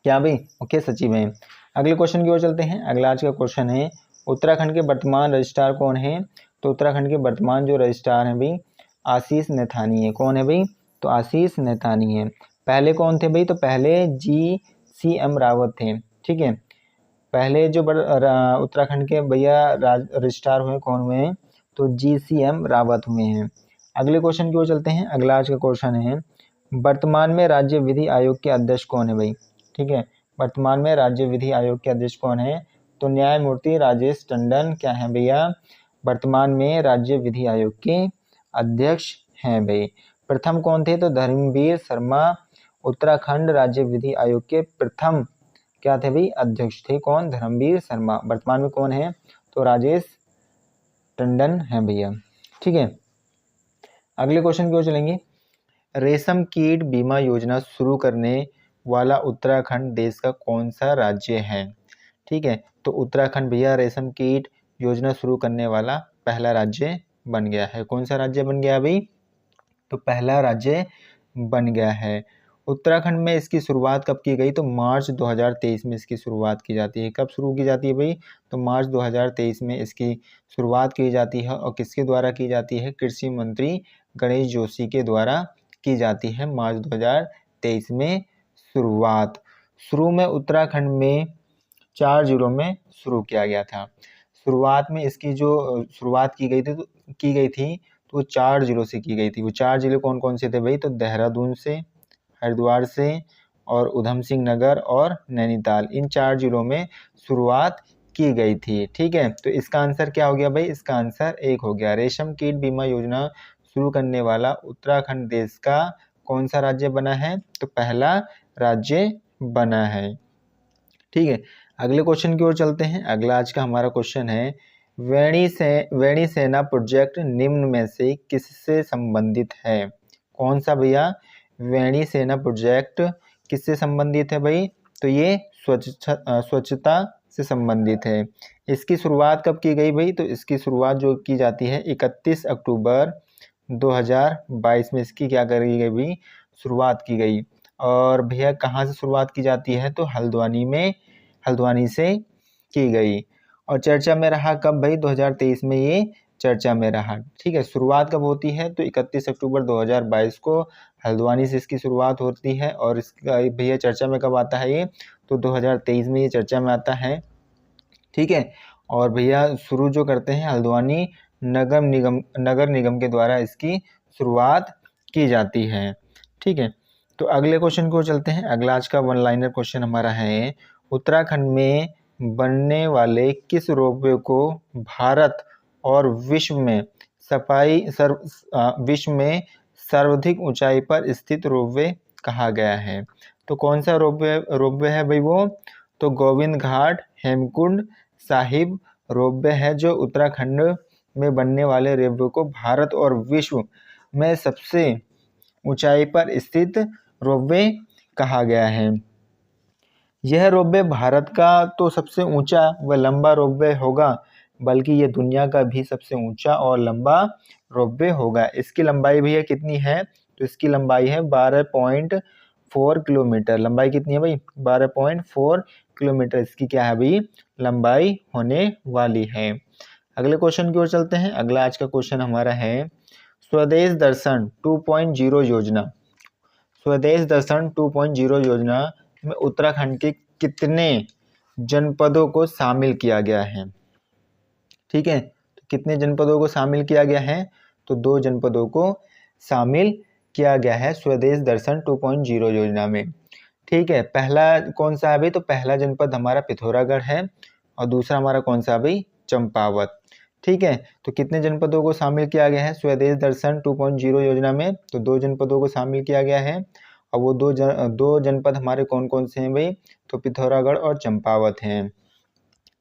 क्या भाई, मुख्य सचिव हैं। अगले क्वेश्चन की ओर चलते हैं। अगला आज का क्वेश्चन है, उत्तराखंड के वर्तमान रजिस्ट्रार कौन है, तो उत्तराखंड के वर्तमान जो रजिस्ट्रार हैं भाई आशीष नैथानी है। कौन है भाई, तो आशीष नैथानी है। पहले कौन थे भाई, तो पहले GCM रावत थे। ठीक है, पहले जो उत्तराखंड के भैया रजिस्ट्रार हुए कौन हुए हैं, तो GCM रावत हुए हैं। अगले क्वेश्चन की ओर चलते हैं। अगला आज का क्वेश्चन है, वर्तमान में राज्य विधि आयोग के अध्यक्ष कौन है भाई। ठीक है, वर्तमान में राज्य विधि आयोग के अध्यक्ष कौन है, तो न्यायमूर्ति राजेश टंडन क्या है भैया, वर्तमान में राज्य विधि आयोग के अध्यक्ष हैं भाई। प्रथम कौन थे, तो धर्मवीर शर्मा उत्तराखंड राज्य विधि आयोग के प्रथम क्या थे भाई, अध्यक्ष थे। कौन, धर्मवीर शर्मा। वर्तमान में कौन है, तो राजेश टंडन है भैया। ठीक है, अगले क्वेश्चन की ओर चलेंगे। रेशम कीट बीमा योजना शुरू करने वाला उत्तराखंड देश का कौन सा राज्य है। ठीक है, तो उत्तराखंड भैया रेशम कीट योजना शुरू करने वाला पहला राज्य बन गया है। कौन सा राज्य बन गया भाई, तो पहला राज्य बन गया है। उत्तराखंड में इसकी शुरुआत कब की गई, तो मार्च 2023 में इसकी शुरुआत की जाती है। कब शुरू की जाती है भाई, तो मार्च 2023 में इसकी शुरुआत की जाती है। और किसके द्वारा की जाती है, कृषि मंत्री गणेश जोशी के द्वारा की जाती है। मार्च 2023 में शुरुआत। शुरू में उत्तराखंड में 4 जिलों में शुरू किया गया था। शुरुआत में इसकी जो शुरुआत की गई थी तो वो 4 जिलों से की गई थी। वो 4 जिले कौन कौन से थे भाई? तो देहरादून से, हरिद्वार से और उधम सिंह नगर और नैनीताल, इन 4 जिलों में शुरुआत की गई थी। ठीक है, तो इसका आंसर क्या हो गया भाई? इसका आंसर 1 हो गया। रेशम कीट बीमा योजना शुरू करने वाला उत्तराखंड देश का कौन सा राज्य बना है? तो पहला राज्य बना है। ठीक है, अगले क्वेश्चन की ओर चलते हैं। अगला आज का हमारा क्वेश्चन है, वेणी सेना प्रोजेक्ट निम्न में से किससे संबंधित है? कौन सा भैया? वेणी सेना प्रोजेक्ट किससे संबंधित है भाई? तो ये स्वच्छता से संबंधित है। इसकी शुरुआत कब की गई भाई? तो इसकी शुरुआत जो की जाती है 31 अक्टूबर 2022 में इसकी क्या करी गई भाई? शुरुआत की गई। और भैया कहाँ से शुरुआत की जाती है? तो हल्द्वानी से की गई। और चर्चा में रहा कब भाई? 2023 में ये चर्चा में रहा। ठीक है, शुरुआत कब होती है? तो 31 अक्टूबर 2022 को हल्द्वानी से इसकी शुरुआत होती है। और इसका भैया चर्चा में कब आता है ये? तो 2023 में ये चर्चा में आता है। ठीक है, और भैया शुरू जो करते हैं हल्द्वानी नगर निगम के द्वारा इसकी शुरुआत की जाती है। ठीक है, तो अगले क्वेश्चन को चलते हैं। अगला आज का वन लाइनर क्वेश्चन हमारा है, उत्तराखंड में बनने वाले किस रोपवे को भारत और विश्व में सर्वाधिक ऊंचाई पर स्थित रोपवे कहा गया है? तो कौन सा रोपवे है भाई वो? तो गोविंद घाट हेमकुंड साहिब रोपवे है, जो उत्तराखंड में बनने वाले रोपवे को भारत और विश्व में सबसे ऊंचाई पर स्थित रोपवे कहा गया है। यह रोपवे भारत का तो सबसे ऊंचा व लंबा रोपवे होगा, बल्कि ये दुनिया का भी सबसे ऊंचा और लंबा रोपवे होगा। इसकी लंबाई भैया कितनी है? तो इसकी लंबाई है 12.4 किलोमीटर। लंबाई कितनी है भाई? 12.4 किलोमीटर इसकी क्या है भाई? लंबाई होने वाली है। अगले क्वेश्चन की ओर चलते हैं। अगला आज का क्वेश्चन हमारा है, स्वदेश दर्शन 2.0 योजना। स्वदेश दर्शन 2.0 योजना में उत्तराखंड के कितने जनपदों को शामिल किया गया है? ठीक है, तो कितने जनपदों को शामिल किया गया है? तो 2 जनपदों को शामिल किया गया है स्वदेश दर्शन 2.0 योजना में। ठीक है, पहला कौन सा है भाई? तो पहला जनपद हमारा पिथौरागढ़ है और दूसरा हमारा कौन सा भाई? चंपावत। ठीक है, तो कितने जनपदों को शामिल किया गया है स्वदेश दर्शन 2.0 योजना में? तो 2 जनपदों को शामिल किया गया है। और वो दो जनपद हमारे कौन कौन से हैं भाई? तो पिथौरागढ़ और चंपावत हैं।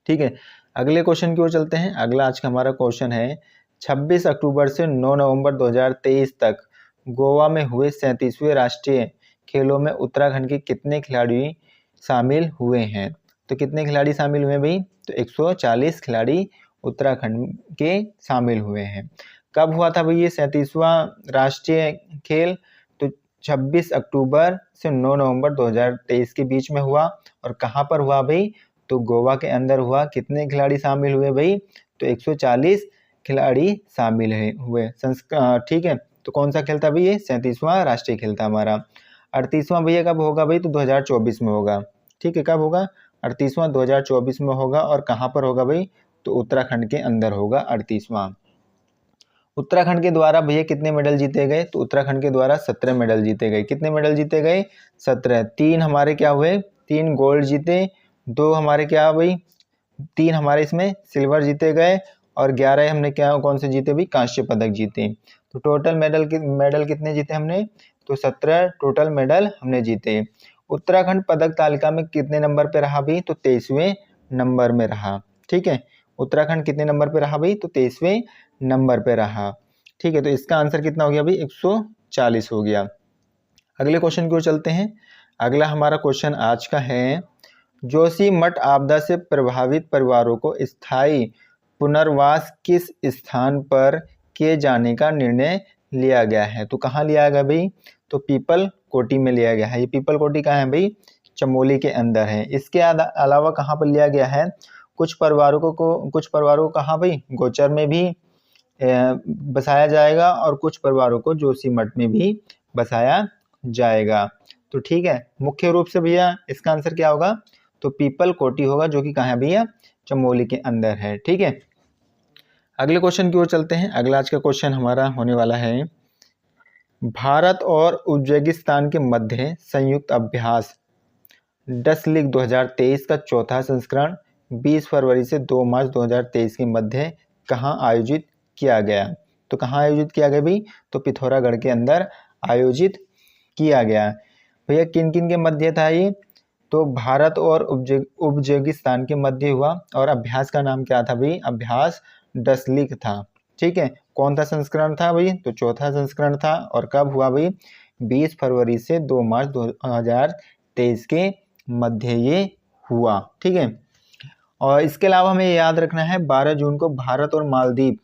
ठीक है, अगले क्वेश्चन की ओर चलते हैं। अगला आज का हमारा क्वेश्चन है, 26 अक्टूबर से 9 नवंबर 2023 तक गोवा में हुए 37वें राष्ट्रीय खेलों में उत्तराखंड के कितने खिलाड़ी शामिल हुए हैं? तो कितने खिलाड़ी शामिल हुए भाई? तो 140 खिलाड़ी उत्तराखंड के शामिल हुए हैं। कब हुआ था भाई ये 37वां राष्ट्रीय खेल? तो 26 अक्टूबर से 9 नवंबर 2023 के बीच में हुआ। और कहाँ पर हुआ भाई? तो गोवा के अंदर हुआ। कितने खिलाड़ी शामिल हुए भाई? तो 140 खिलाड़ी शामिल हुए। ठीक है, तो कौन सा खेल था भाई? ये 37वां राष्ट्रीय खेल था हमारा। 38वां भैया कब होगा भाई? तो 2024 में होगा। ठीक है, कब होगा? 38वां 2024 में होगा। और कहाँ पर होगा भाई? तो उत्तराखंड के अंदर होगा 38वां। उत्तराखंड के द्वारा भैया कितने मेडल जीते गए? तो उत्तराखंड के द्वारा 17 मेडल जीते गए। कितने मेडल जीते गए? 17। 3 हमारे क्या हुए? 3 गोल्ड जीते, 2 हमारे क्या भाई? 3 हमारे इसमें सिल्वर जीते गए और 11 हमने क्या कौन से जीते भाई? कांस्य पदक जीते। तो टोटल मेडल कितने जीते हमने? तो 17 टोटल मेडल हमने जीते। उत्तराखंड पदक तालिका में कितने नंबर पे रहा भाई? तो 23वें नंबर में रहा। ठीक है, उत्तराखंड कितने नंबर पे रहा भाई? तो 23वें नंबर पे रहा। ठीक है, तो इसका आंसर कितना हो गया भाई? 140 हो गया। अगले क्वेश्चन की ओर चलते हैं। अगला हमारा क्वेश्चन आज का है, जोशीमठ आपदा से प्रभावित परिवारों को स्थायी पुनर्वास किस स्थान पर किए जाने का निर्णय लिया गया है? तो कहाँ लिया गया भाई? तो पीपल कोटी में लिया गया है। ये पीपल कोटी कहाँ है भाई? चमोली के अंदर है। इसके अलावा कहाँ पर लिया गया है? कुछ परिवारों को कहाँ भाई? गोचर में भी बसाया जाएगा और कुछ परिवारों को जोशीमठ में भी बसाया जाएगा। तो ठीक है, मुख्य रूप से भैया इसका आंसर क्या होगा? तो पीपल कोटी होगा, जो कि कहाँ है भैया? चमोली के अंदर है। ठीक है, अगले क्वेश्चन की ओर चलते हैं। अगला आज का क्वेश्चन हमारा होने वाला है, भारत और उज्बेकिस्तान के मध्य संयुक्त अभ्यास डसलीग 2023 का चौथा संस्करण 20 फरवरी से 2 मार्च 2023 के मध्य कहाँ आयोजित किया गया? तो कहाँ आयोजित किया गया भाई? तो पिथौरागढ़ के अंदर आयोजित किया गया। भैया किन किन के मध्य था ये? तो भारत और उज्बेकिस्तान के मध्य हुआ, और अभ्यास का नाम क्या था भाई? अभ्यास डसलीग था। ठीक है, कौन सा संस्करण था भाई? तो चौथा संस्करण था, और कब हुआ भाई? 20 फरवरी से 2 मार्च 2023 के मध्य ये हुआ। ठीक है, और इसके अलावा हमें याद रखना है 12 जून को भारत और मालदीव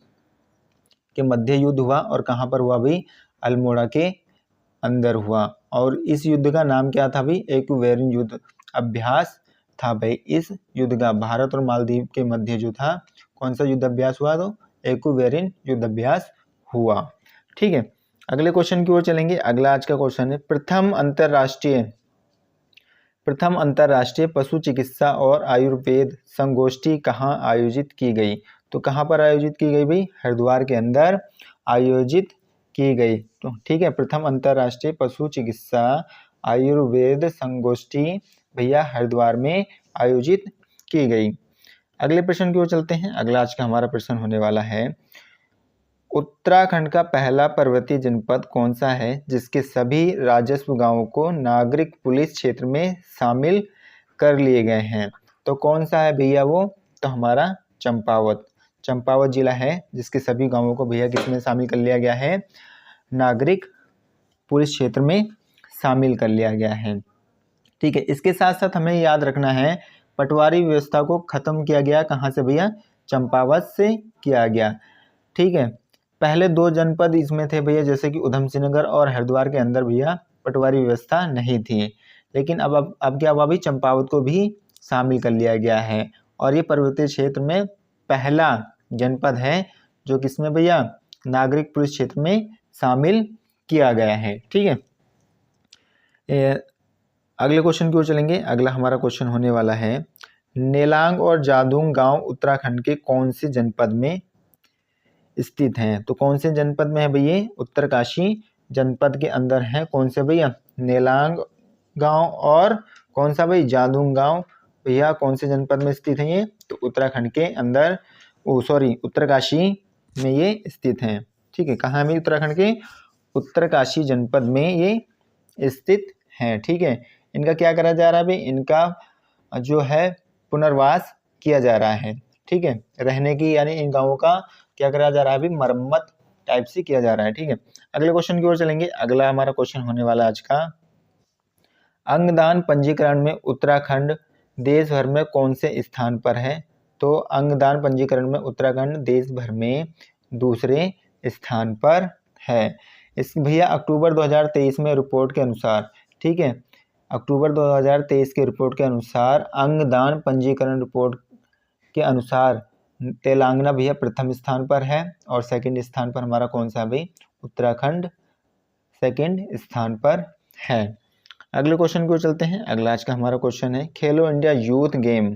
के मध्य युद्ध हुआ, और कहाँ पर हुआ भाई? अल्मोड़ा के अंदर हुआ, और इस युद्ध का नाम क्या था भाई? एक्वेरिन युद्ध अभ्यास था भाई। इस युद्ध का भारत और मालदीव के मध्य जो था, कौन सा युद्ध अभ्यास हुआ? तो एक्वेरिन युद्ध अभ्यास हुआ। ठीक है, अगले क्वेश्चन की ओर चलेंगे। अगला आज का क्वेश्चन है, प्रथम अंतर्राष्ट्रीय पशु चिकित्सा और आयुर्वेद संगोष्ठी कहाँ आयोजित की गई? तो कहाँ पर आयोजित की गई भाई? हरिद्वार के अंदर आयोजित की गई। तो ठीक है, प्रथम अंतर्राष्ट्रीय पशु चिकित्सा आयुर्वेद संगोष्ठी भैया हरिद्वार में आयोजित की गई। अगले प्रश्न की ओर चलते हैं। अगला आज का हमारा प्रश्न होने वाला है, उत्तराखंड का पहला पर्वतीय जनपद कौन सा है जिसके सभी राजस्व गांवों को नागरिक पुलिस क्षेत्र में शामिल कर लिए गए हैं? तो कौन सा है भैया वो? तो हमारा चंपावत जिला है, जिसके सभी गांवों को भैया किसमें शामिल कर लिया गया है? नागरिक पुलिस क्षेत्र में शामिल कर लिया गया है। ठीक है, इसके साथ साथ हमें याद रखना है, पटवारी व्यवस्था को खत्म किया गया कहाँ से भैया? चंपावत से किया गया। ठीक है, पहले 2 जनपद इसमें थे भैया, जैसे कि उधम सिंह नगर और हरिद्वार के अंदर भैया पटवारी व्यवस्था नहीं थी, लेकिन अब क्या हुआ भाई? चंपावत को भी शामिल कर लिया गया है, और ये पर्वतीय क्षेत्र में पहला जनपद है जो किसमें भैया? नागरिक पुलिस क्षेत्र में शामिल किया गया है। ठीक है, अगले क्वेश्चन की ओर चलेंगे। अगला हमारा क्वेश्चन होने वाला है, नेलांग और जादूंग गांव उत्तराखंड के कौन से जनपद में स्थित हैं? तो कौन से जनपद में है भैया? उत्तरकाशी जनपद के अंदर है। कौन से भैया? नेलांग गांव और कौन सा भाई? जादूंग गांव भैया कौन से जनपद में स्थित है ये? तो उत्तराखंड के अंदर, उत्तरकाशी में ये स्थित हैं। ठीक है, कहाँ में? उत्तराखंड के उत्तरकाशी जनपद में ये स्थित हैं। ठीक है, इनका क्या करा जा रहा है भाई? इनका जो है पुनर्वास किया जा रहा है। ठीक है, रहने की, यानी इन गांवों का क्या करा जा रहा है अभी? मरम्मत टाइप से किया जा रहा है। ठीक है, अगले क्वेश्चन की ओर चलेंगे। अगला हमारा क्वेश्चन होने वाला आज का, अंगदान पंजीकरण में उत्तराखंड देश भर में कौन से स्थान पर है? तो अंगदान पंजीकरण में उत्तराखंड देश भर में दूसरे स्थान पर है। इस भैया अक्टूबर 2023 में रिपोर्ट के अनुसार, ठीक है, अक्टूबर 2023 के रिपोर्ट के अनुसार, अंगदान पंजीकरण रिपोर्ट के अनुसार तेलंगाना भैया प्रथम स्थान पर है, और सेकंड स्थान पर हमारा कौन सा भाई? उत्तराखंड सेकंड स्थान पर है। अगले क्वेश्चन को चलते हैं। अगला आज का हमारा क्वेश्चन है, खेलो इंडिया यूथ गेम,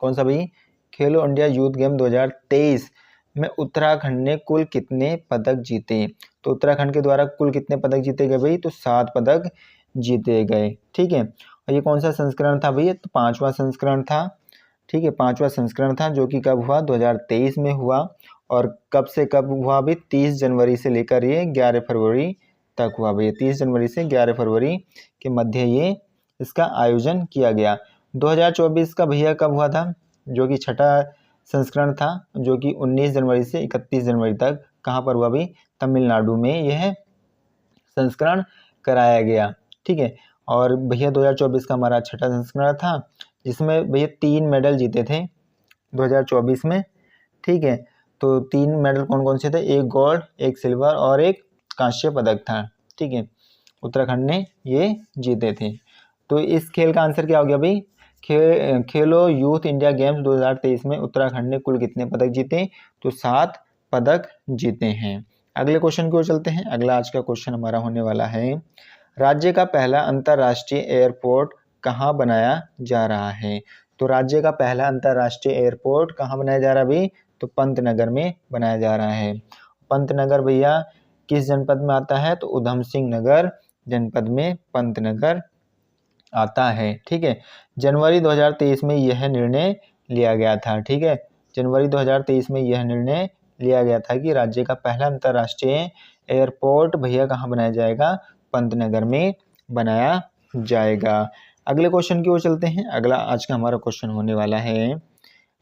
कौन सा भाई? खेलो इंडिया यूथ गेम 2023 में उत्तराखंड ने कुल कितने पदक जीते? तो उत्तराखंड के द्वारा कुल कितने पदक जीते गए भाई? तो 7 पदक जीते गए। ठीक है, और ये कौन सा संस्करण था भैया? तो 5वां संस्करण था। ठीक है, 5वां संस्करण था, जो कि कब हुआ? 2023 में हुआ, और कब से कब हुआ भाई? 30 जनवरी से लेकर ये 11 फरवरी तक हुआ भैया। 30 जनवरी से 11 फरवरी के मध्य ये इसका आयोजन किया गया। 2024 का भैया कब हुआ था? जो कि 6ठा संस्करण था, जो कि 19 जनवरी से 31 जनवरी तक कहाँ पर हुआ भाई? तमिलनाडु में यह संस्करण कराया गया। ठीक है, और भैया 2024 का हमारा 6ठा संस्करण था, जिसमें भैया 3 मेडल जीते थे 2024 में। ठीक है, तो 3 मेडल कौन कौन से थे? एक गोल्ड, एक सिल्वर और एक कांस्य पदक था। ठीक है, उत्तराखंड ने ये जीते थे। तो इस खेल का आंसर क्या हो गया भाई? खेलो यूथ इंडिया गेम्स 2023 में उत्तराखंड ने कुल कितने पदक जीते? तो 7 पदक जीते हैं। अगले क्वेश्चन की ओर चलते हैं। अगला आज का क्वेश्चन हमारा होने वाला है, राज्य का पहला अंतर्राष्ट्रीय एयरपोर्ट कहाँ बनाया जा रहा है? तो राज्य का पहला अंतर्राष्ट्रीय एयरपोर्ट कहाँ बनाया जा रहा है भाई? तो पंतनगर में बनाया जा रहा है। पंतनगर भैया किस जनपद में आता है? तो उधम सिंह नगर जनपद में पंतनगर आता है। ठीक है, जनवरी 2023 में यह निर्णय लिया गया था। ठीक है, जनवरी 2023 में यह निर्णय लिया गया था कि राज्य का पहला अंतर्राष्ट्रीय एयरपोर्ट भैया कहाँ बनाया जाएगा? पंतनगर में बनाया जाएगा। अगले क्वेश्चन की ओर चलते हैं। अगला आज का हमारा क्वेश्चन होने वाला है,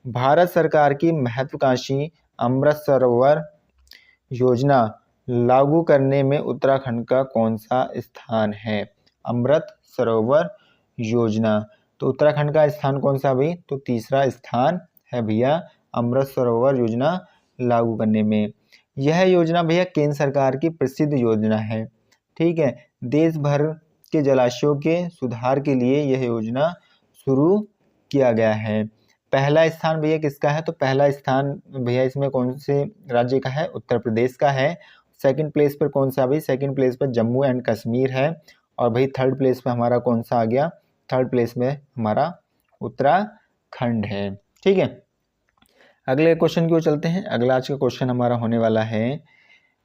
भारत सरकार की महत्वाकांक्षी अमृत सरोवर योजना लागू करने में उत्तराखंड का कौन सा स्थान है? अमृत सरोवर योजना, तो उत्तराखंड का स्थान कौन सा भाई? तो तीसरा स्थान है भैया अमृत सरोवर योजना लागू करने में। यह योजना भैया केंद्र सरकार की प्रसिद्ध योजना है। ठीक है, देश भर के जलाशयों के सुधार के लिए यह योजना शुरू किया गया है। पहला स्थान भैया किसका है? तो पहला स्थान भैया इसमें कौन से राज्य का है? उत्तर प्रदेश का है। सेकंड प्लेस पर कौन सा भाई? सेकंड प्लेस पर जम्मू एंड कश्मीर है। और भाई थर्ड प्लेस पे हमारा कौन सा आ गया? थर्ड प्लेस में हमारा उत्तराखंड है। ठीक है, अगले क्वेश्चन की ओर चलते हैं। अगला आज का क्वेश्चन हमारा होने वाला है,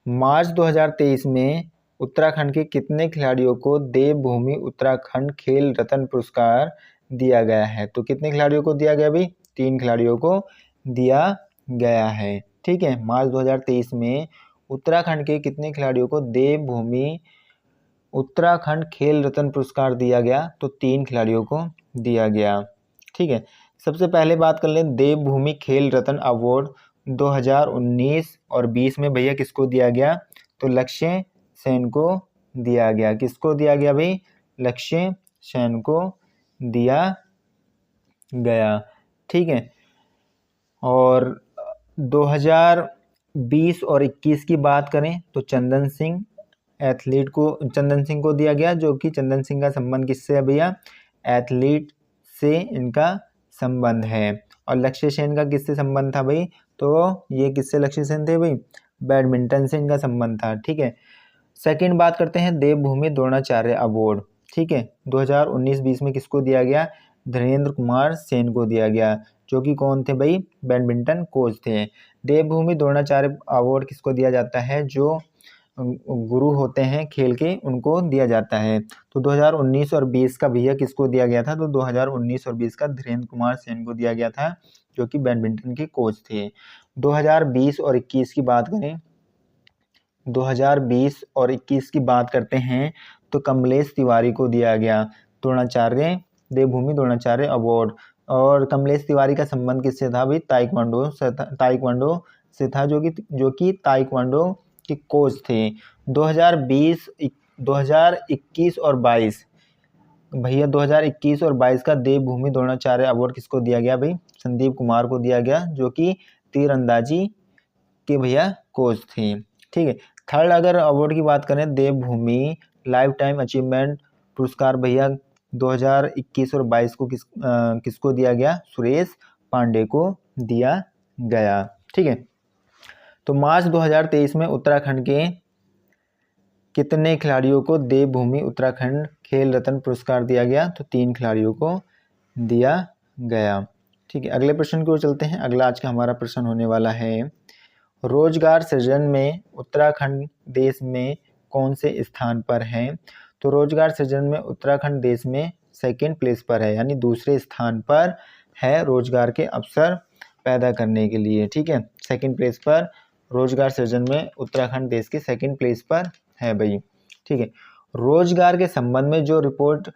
मार्च 2023 में उत्तराखंड के कितने खिलाड़ियों को देवभूमि उत्तराखंड खेल रत्न पुरस्कार दिया गया है? तो कितने खिलाड़ियों को दिया गया भाई? 3 खिलाड़ियों को दिया गया है। ठीक है, मार्च 2023 में उत्तराखंड के कितने खिलाड़ियों को देवभूमि उत्तराखंड खेल रत्न पुरस्कार दिया गया? तो 3 खिलाड़ियों को दिया गया। ठीक है, सबसे पहले बात कर लें देवभूमि खेल रत्न अवार्ड 2019 और 20 में भैया किसको दिया गया? तो लक्ष्य सेन को दिया गया। किसको दिया गया भाई? लक्ष्य सेन को दिया गया। ठीक है, और 2020 और 21 की बात करें तो चंदन सिंह को दिया गया, जो कि चंदन सिंह का संबंध किससे है भैया? एथलीट से इनका संबंध है। और लक्ष्य सेन का किससे संबंध था भाई? तो ये किससे लक्ष्य सेन थे भाई? बैडमिंटन से इनका संबंध था। ठीक है, सेकंड बात करते हैं देवभूमि द्रोणाचार्य अवार्ड। ठीक है, 2019-20 में किसको दिया गया? धीरेन्द्र कुमार सेन को दिया गया, जो कि कौन थे भाई? बैडमिंटन कोच थे। देवभूमि द्रोणाचार्य अवार्ड किसको दिया जाता है? जो गुरु होते हैं खेल के, उनको दिया जाता है। तो 2019 और 20 का भैया किसको दिया गया था? तो 2019 और 20 का धीरेन्द्र कुमार सेन को दिया गया था, जो कि बैडमिंटन के कोच थे। 2020 और 21 की बात करें, 2020 और 21 की बात करते हैं तो कमलेश तिवारी को दिया गया देवभूमि द्रोणाचार्य अवार्ड। और कमलेश तिवारी का संबंध किससे था भाई? ताइक्वांडो से था, जो कि ताइक्वांडो के कोच थे। 2021 और 22 भैया 2021 और 22 का देवभूमि द्रोणाचार्य अवार्ड किसको दिया गया भाई? संदीप कुमार को दिया गया, जो कि तीरंदाजी के भैया कोच थे। ठीक है, थर्ड अगर अवार्ड की बात करें, देवभूमि लाइफ टाइम अचीवमेंट पुरस्कार भैया 2021 और 22 को किसको दिया गया? सुरेश पांडे को दिया गया। ठीक है, तो मार्च 2023 में उत्तराखंड के कितने खिलाड़ियों को देवभूमि उत्तराखंड खेल रत्न पुरस्कार दिया गया? तो 3 खिलाड़ियों को दिया गया। ठीक है, अगले प्रश्न की ओर चलते हैं। अगला आज का हमारा प्रश्न होने वाला है, रोजगार सृजन में उत्तराखंड देश में कौन से स्थान पर है? तो रोजगार सृजन में उत्तराखंड देश में सेकंड प्लेस पर है, यानी दूसरे स्थान पर है रोजगार के अवसर पैदा करने के लिए। ठीक है, सेकंड प्लेस पर रोजगार सृजन में उत्तराखंड देश के सेकंड प्लेस पर है भाई। ठीक है, रोजगार के संबंध में जो रिपोर्ट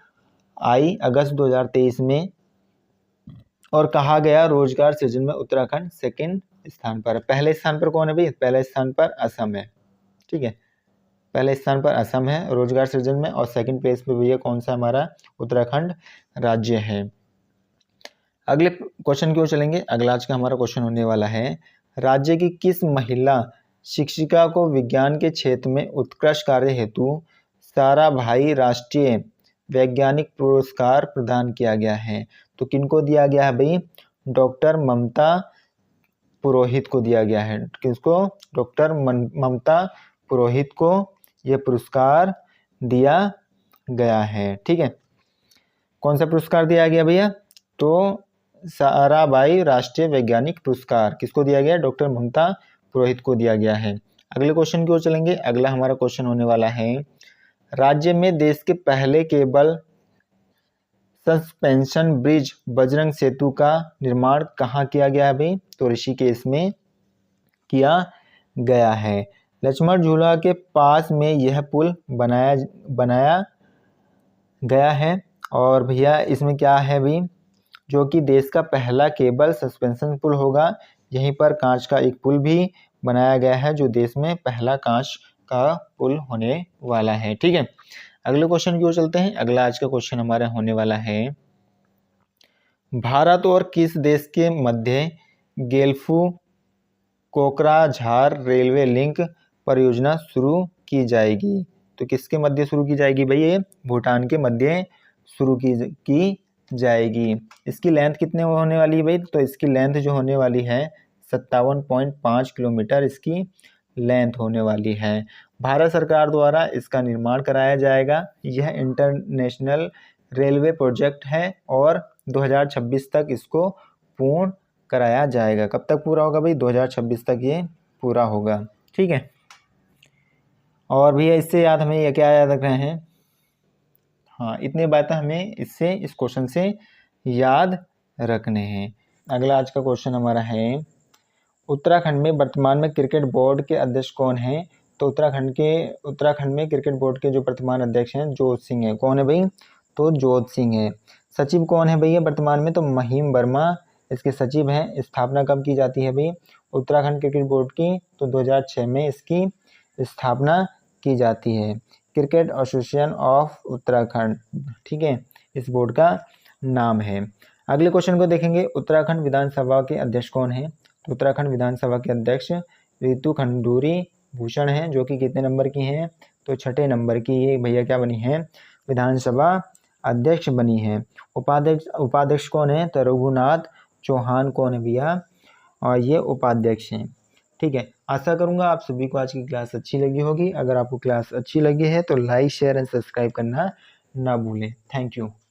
आई अगस्त 2023 में और कहा गया रोजगार सृजन में उत्तराखंड सेकंड स्थान पर। पहले स्थान पर कौन है भाई? पहले स्थान पर असम है। ठीक है, पहले स्थान पर असम है रोजगार सृजन में, और सेकंड प्लेस पे भैया कौन सा? हमारा उत्तराखंड राज्य है। अगले क्वेश्चन की ओर चलेंगे। अगला आज का हमारा क्वेश्चन होने वाला है, राज्य की किस महिला शिक्षिका को विज्ञान के क्षेत्र में उत्कृष्ट कार्य हेतु साराभाई राष्ट्रीय वैज्ञानिक पुरस्कार प्रदान किया गया है? तो किनको दिया गया है भाई? डॉक्टर ममता पुरोहित को दिया गया है। किसको? डॉक्टर ममता पुरोहित को यह पुरस्कार दिया गया है। ठीक है, कौन सा पुरस्कार दिया गया भैया? तो साराभाई राष्ट्रीय वैज्ञानिक पुरस्कार किसको दिया गया? डॉक्टर ममता पुरोहित को दिया गया है। अगले क्वेश्चन की ओर चलेंगे। अगला हमारा क्वेश्चन होने वाला है, राज्य में देश के पहले केबल सस्पेंशन ब्रिज बजरंग सेतु का निर्माण कहाँ किया गया है भाई? तो ऋषिकेश में किया गया है। लक्ष्मण झूला के पास में यह पुल बनाया गया है। और भैया इसमें क्या है भाई, जो कि देश का पहला केबल सस्पेंशन पुल होगा। यहीं पर कांच का एक पुल भी बनाया गया है, जो देश में पहला कांच का पुल होने वाला है। ठीक है, अगले क्वेश्चन की ओर चलते हैं। अगला आज का क्वेश्चन हमारा होने वाला है, भारत और किस देश के मध्य गेल्फू कोकराझार रेलवे लिंक परियोजना शुरू की जाएगी? तो किसके मध्य शुरू की जाएगी भाई? ये भूटान के मध्य शुरू की जाएगी। इसकी लेंथ कितने होने वाली है भाई? तो इसकी लेंथ जो होने वाली है 57.5 किलोमीटर इसकी लेंथ होने वाली है। भारत सरकार द्वारा इसका निर्माण कराया जाएगा। यह इंटरनेशनल रेलवे प्रोजेक्ट है और 2026 तक इसको पूर्ण कराया जाएगा। कब तक पूरा होगा भाई? 2026 तक ये पूरा होगा। ठीक है, और भैया इससे याद हमें ये क्या याद रख रहे हैं? हाँ, इतनी बातें हमें इस क्वेश्चन से याद रखने हैं। अगला आज का क्वेश्चन हमारा है, उत्तराखंड में वर्तमान में क्रिकेट बोर्ड के अध्यक्ष कौन हैं? तो उत्तराखंड में क्रिकेट बोर्ड के जो वर्तमान अध्यक्ष हैं जोत सिंह है। कौन है भाई? तो जोत सिंह है। सचिव कौन है भैया वर्तमान में? तो महिम वर्मा इसके सचिव हैं। स्थापना कब की जाती है भाई उत्तराखंड क्रिकेट बोर्ड की? तो 2006 में इसकी स्थापना की जाती है। क्रिकेट एसोसिएशन ऑफ उत्तराखंड, ठीक है, इस बोर्ड का नाम है। अगले क्वेश्चन को देखेंगे, उत्तराखंड विधानसभा के अध्यक्ष कौन है? तो उत्तराखंड विधानसभा के अध्यक्ष रितु खंडूरी भूषण हैं, जो कि कितने नंबर की हैं? तो 6ठे नंबर की ये भैया क्या बनी है? विधानसभा अध्यक्ष बनी है। उपाध्यक्ष कौन है? तो रघुनाथ चौहान कौन है भैया? और ये उपाध्यक्ष हैं। ठीक है, आशा करूंगा आप सभी को आज की क्लास अच्छी लगी होगी। अगर आपको क्लास अच्छी लगी है तो लाइक शेयर एंड सब्सक्राइब करना ना भूलें। Thank you.